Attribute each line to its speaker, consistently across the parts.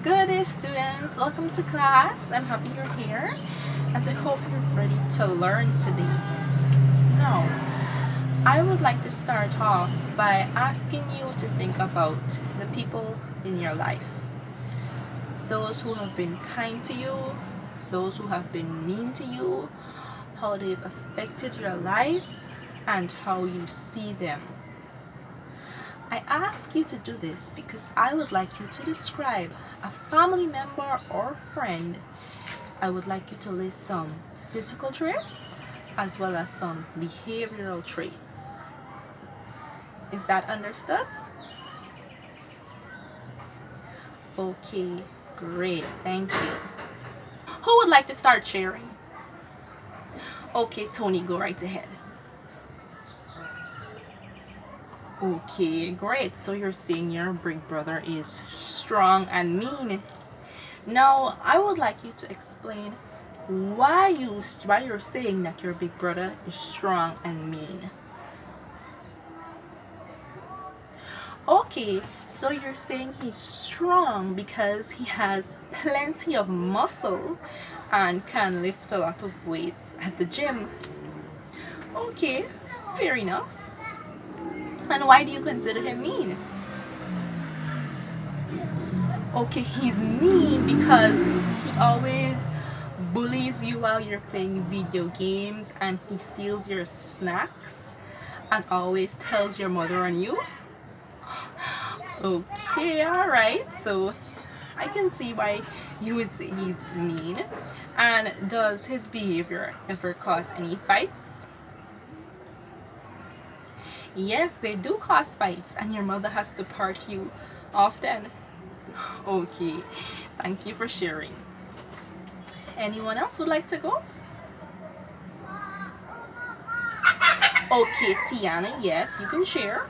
Speaker 1: Good day, students. Welcome to class. I'm happy you're here and I hope you're ready to learn today. Now, I would like to start off by asking you to think about the people in your life. Those who have been kind to you, those who have been mean to you, how they've affected your life, and how you see them. I ask you to do this because I would like you to describe a family member or friend. I would like you to list some physical traits as well as some behavioral traits. Is that understood? Okay, great, thank you. Who would like to start sharing? Okay, Tony, go right ahead. Okay, great. So you're saying your big brother is strong and mean. Now, I would like you to explain why you're saying that your big brother is strong and mean. Okay, so you're saying he's strong because he has plenty of muscle and can lift a lot of weights at the gym. Okay, fair enough. And why do you consider him mean? Okay, he's mean because he always bullies you while you're playing video games and he steals your snacks and always tells your mother on you. Okay, alright, so I can see why you would say he's mean. And does his behavior ever cause any fights? Yes, they do cause fights and your mother has to part you often. Okay, thank you for sharing. Anyone else would like to go? Okay, Tiana, yes, you can share.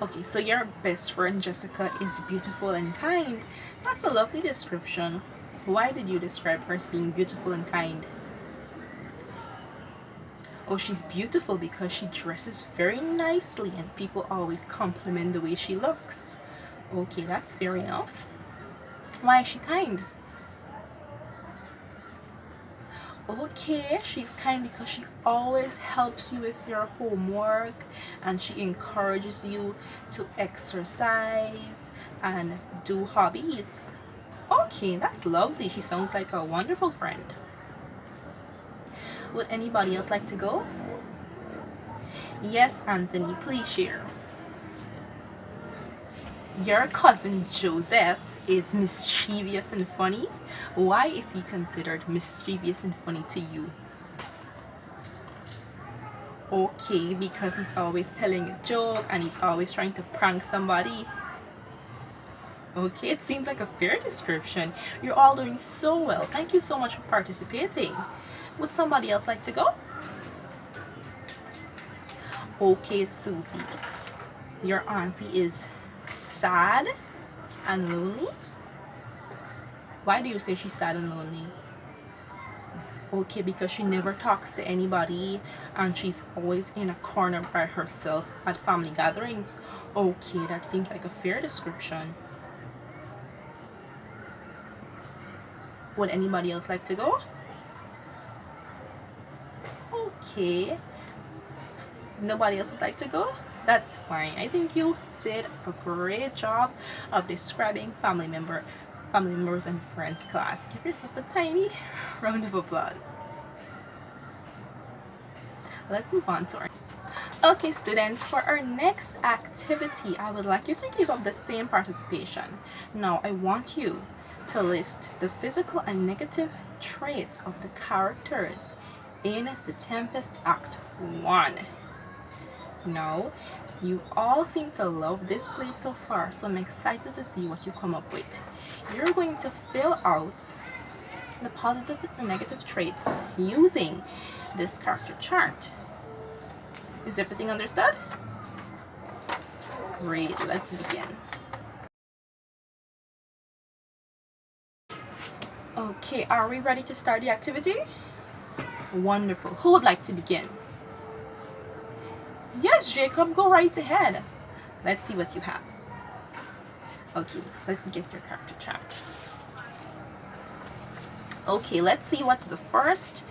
Speaker 1: Okay, so your best friend Jessica is beautiful and kind. That's a lovely description. Why did you describe her as being beautiful and kind? Oh, she's beautiful because she dresses very nicely and people always compliment the way she looks. Okay, that's fair enough. Why is she kind? Okay, she's kind because she always helps you with your homework and she encourages you to exercise and do hobbies. Okay, that's lovely. She sounds like a wonderful friend. Would anybody else like to go? Yes, Anthony, please share. Your cousin Joseph is mischievous and funny. Why is he considered mischievous and funny to you? Okay, because he's always telling a joke and he's always trying to prank somebody. Okay, it seems like a fair description. You're all doing so well. Thank you so much for participating. Would somebody else like to go? Okay, Susie. Your auntie is sad and lonely. Why do you say she's sad and lonely? Okay, because she never talks to anybody and she's always in a corner by herself at family gatherings. Okay, that seems like a fair description. Would anybody else like to go? Okay, nobody else would like to go? That's fine. I think you did a great job of describing family members and friends class. Give yourself a tiny round of applause. Let's move on to our okay, students, for our next activity I would like you to give up the same participation. Now I want you to list the physical and negative traits of the characters in the Tempest Act 1. Now, you all seem to love this play so far, so I'm excited to see what you come up with. You're going to fill out the positive and negative traits using this character chart. Is everything understood? Great, let's begin. Okay, are we ready to start the activity? Wonderful. Who would like to begin? Yes, Jacob, go right ahead. Let's see what you have. Okay, let me get your character chart. Okay, let's see what's the first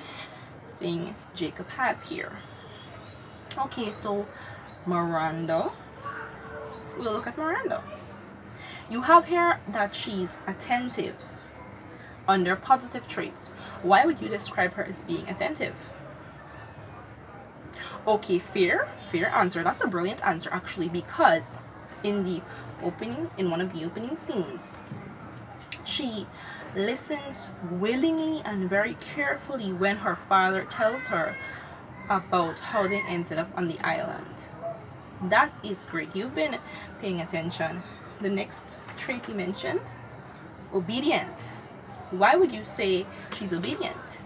Speaker 1: thing Jacob has here. Okay, so Miranda. We'll look at Miranda. You have here that she's attentive. Under positive traits, why would you describe her as being attentive? Okay, fair answer. That's a brilliant answer actually, because in one of the opening scenes, she listens willingly and very carefully when her father tells her about how they ended up on the island. That is great. You've been paying attention. The next trait you mentioned, obedient. Why would you say she's obedient?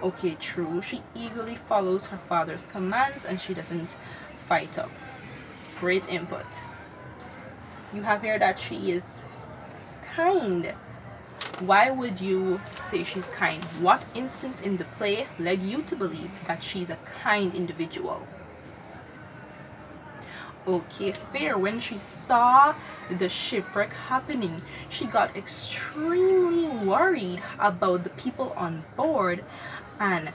Speaker 1: Okay, true. She eagerly follows her father's commands and she doesn't fight up. Great input. You have here that she is kind. Why would you say she's kind? What instance in the play led you to believe that she's a kind individual? Okay, fair. When she saw the shipwreck happening, she got extremely worried about the people on board and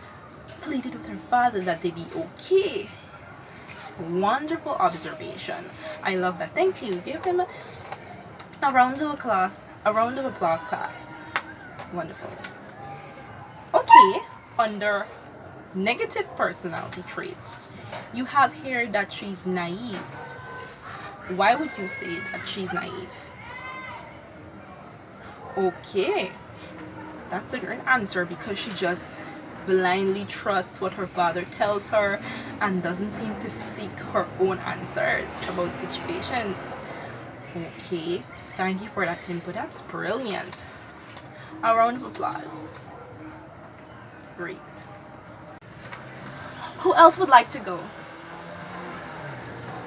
Speaker 1: pleaded with her father that they be okay. Wonderful observation. I love that. Thank you. Give him a round of applause. A round of applause, class. Wonderful. Okay, under negative personality traits, you have here that she's naive. Why would you say that she's naive? Okay, that's a great answer, because she just blindly trusts what her father tells her and doesn't seem to seek her own answers about situations. Okay, thank you for that input. That's brilliant. A round of applause. Great. Who else would like to go?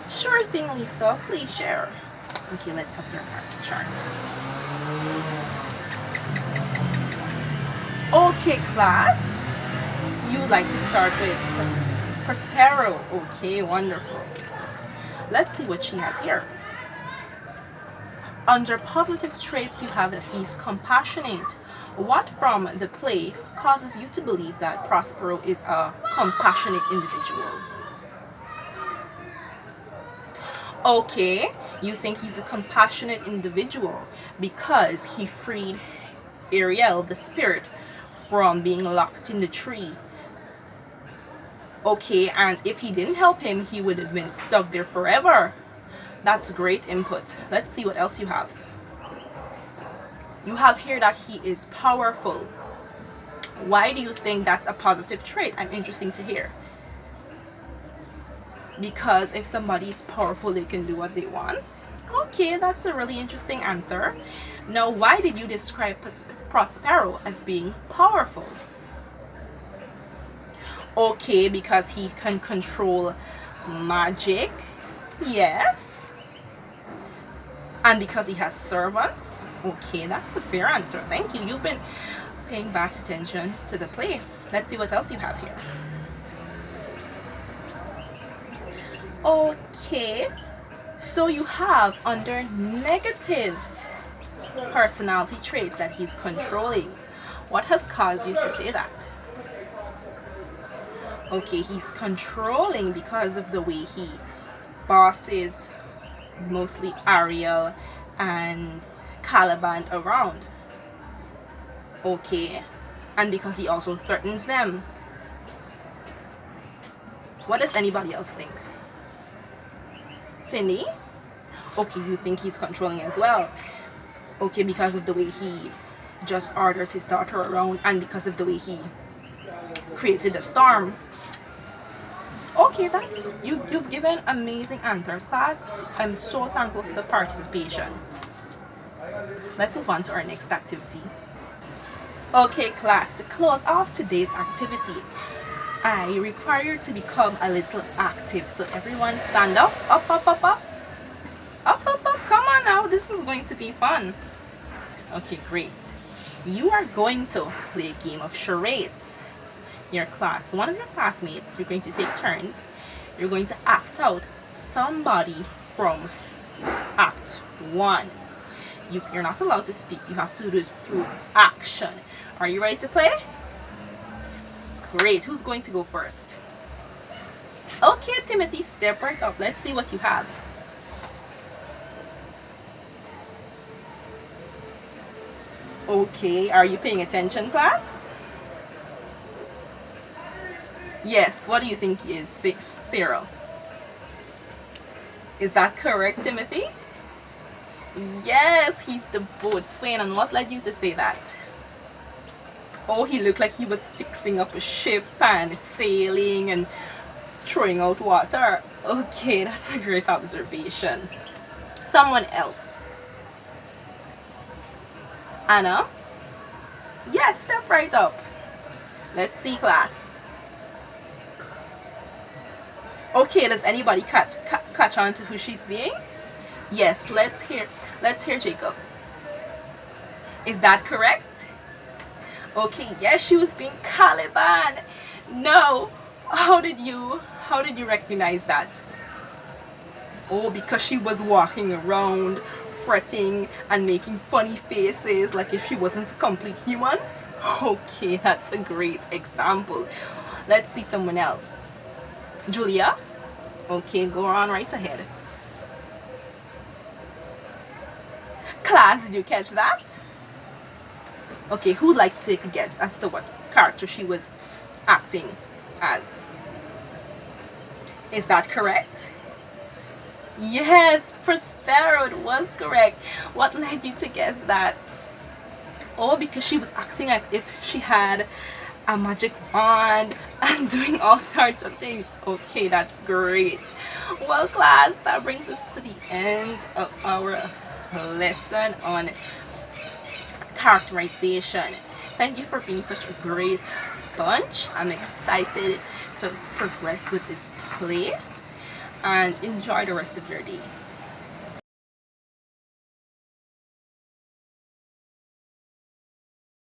Speaker 1: Sure thing, Lisa. Please share. Okay, let's have your character chart. Okay, class. You would like to start with Prospero. Okay, wonderful. Let's see what she has here. Under positive traits, you have that he's compassionate. What from the play causes you to believe that Prospero is a compassionate individual? Okay, you think he's a compassionate individual because he freed Ariel, the spirit, from being locked in the tree. Okay, and if he didn't help him, he would have been stuck there forever. That's great input. Let's see what else you have. You have here that he is powerful. Why do you think that's a positive trait? I'm interested to hear. Because if somebody is powerful, they can do what they want. Okay, that's a really interesting answer. Now, why did you describe Prospero as being powerful? Okay, because he can control magic. Yes. And because he has servants. Okay, that's a fair answer. Thank you. You've been paying vast attention to the play. Let's see what else you have here. Okay, so you have under negative personality traits that he's controlling. What has caused you to say that? Okay, he's controlling because of the way he bosses mostly Ariel and Caliban around. Okay, and because he also threatens them. What does anybody else think? Cindy? Okay, you think he's controlling as well. Okay, because of the way he just orders his daughter around and because of the way he created a storm. Okay, that's you've given amazing answers, class. I'm so thankful for the participation. Let's move on to our next activity. Okay, class, to close off today's activity, I require you to become a little active. So everyone stand up, up, up, up, up. Up, up, up. Come on now. This is going to be fun. Okay, great. You are going to play a game of charades. Your class, one of your classmates, you're going to take turns. You're going to act out somebody from Act 1. You're not allowed to speak. You have to do this through action. Are you ready to play? Great. Who's going to go first? Okay, Timothy, step right up. Let's see what you have. Okay, are you paying attention, class? Yes, what do you think is Sarah? Is that correct, Timothy? Yes, he's the boatswain. And what led you to say that? Oh, he looked like he was fixing up a ship and sailing and throwing out water. Okay, that's a great observation. Someone else. Anna? Yes, step right up. Let's see, class. Okay, does anybody catch on to who she's being? Yes, let's hear Jacob. Is that correct? Okay, yes, she was being Caliban. No, how did you recognize that? Oh, because she was walking around fretting and making funny faces like if she wasn't a complete human. Okay, that's a great example. Let's see someone else. Julia? Okay, go on right ahead. Class, did you catch that? Okay, who'd like to take a guess as to what character she was acting as? Is that correct? Yes, Prospero was correct. What led you to guess that? Oh, because she was acting like if she had a magic wand and doing all sorts of things. Okay, that's great. Well, class, that brings us to the end of our lesson on characterization. Thank you for being such a great bunch. I'm excited to progress with this play, and enjoy the rest of your day.